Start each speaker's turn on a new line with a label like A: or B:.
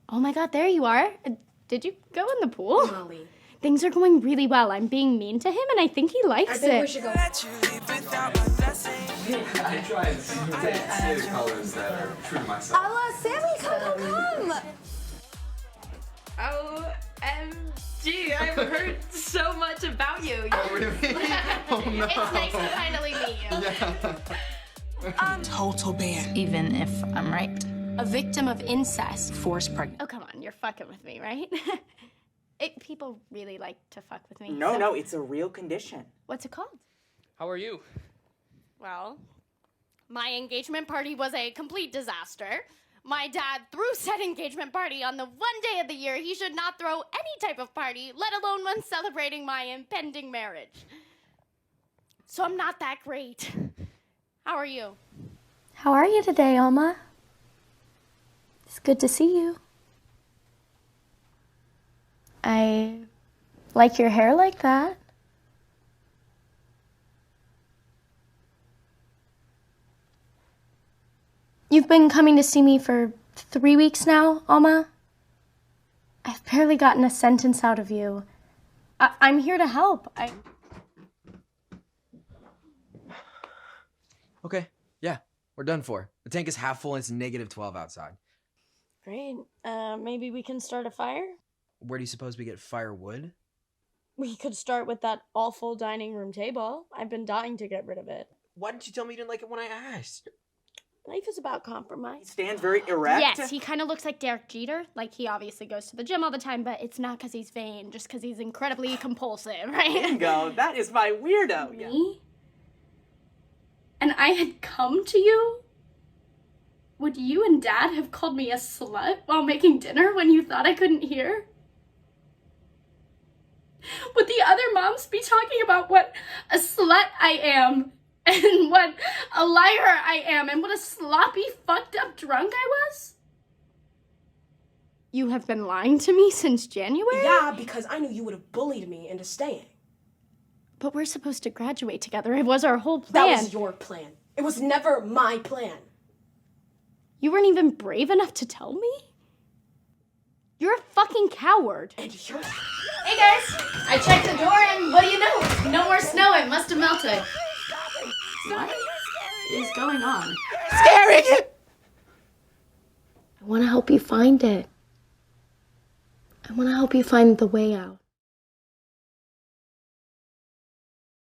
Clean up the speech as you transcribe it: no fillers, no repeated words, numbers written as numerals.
A: Oh my God, there you are. Did you go in the pool?
B: Molly.
A: Things are going really well. I'm being mean to him, and I think he likes it.
B: We should go.
C: I try and say colors that are true to myself.
B: Sammy, come.
D: OMG, I've heard so much about you.
C: Oh, really? Oh, no.
A: It's nice to finally meet you.
C: Yeah.
E: Total ban.
D: Even if I'm right.
A: A victim of incest.
D: Forced pregnant.
A: Oh, come on. You're fucking with me, right? People really like to fuck with me.
F: No, it's a real condition.
A: What's it called?
G: How are you?
A: Well, my engagement party was a complete disaster. My dad threw said engagement party on the one day of the year he should not throw any type of party, let alone one celebrating my impending marriage. So I'm not that great. How are you? How are you today, Alma? It's good to see you. I like your hair like that. You've been coming to see me for 3 weeks now, Alma? I've barely gotten a sentence out of you. I'm here to help.
H: Okay, yeah, we're done for. The tank is half full and it's -12 outside.
A: Great. Maybe we can start a fire?
H: Where do you suppose we get firewood?
A: We could start with that awful dining room table. I've been dying to get rid of it.
H: Why didn't you tell me you didn't like it when I asked?
A: Life is about compromise.
F: He stands very erect.
A: Yes, he kind of looks like Derek Jeter. Like, he obviously goes to the gym all the time, but it's not because he's vain, just because he's incredibly compulsive, right?
F: Bingo, that is my weirdo.
A: Me? And I had come to you? Would you and Dad have called me a slut while making dinner when you thought I couldn't hear? Would the other moms be talking about what a slut I am, and what a liar I am, and what a sloppy, fucked up drunk I was? You have been lying to me since January?
B: Yeah, because I knew you would have bullied me into staying.
A: But we're supposed to graduate together. It was our whole plan.
B: That was your plan. It was never my plan.
A: You weren't even brave enough to tell me? You're a fucking coward.
B: And you're...
A: Hey guys, I checked the door and what do you know? No more snow, it must have melted. What is going on?
B: Scary!
A: I want to help you find it. I want to help you find the way out.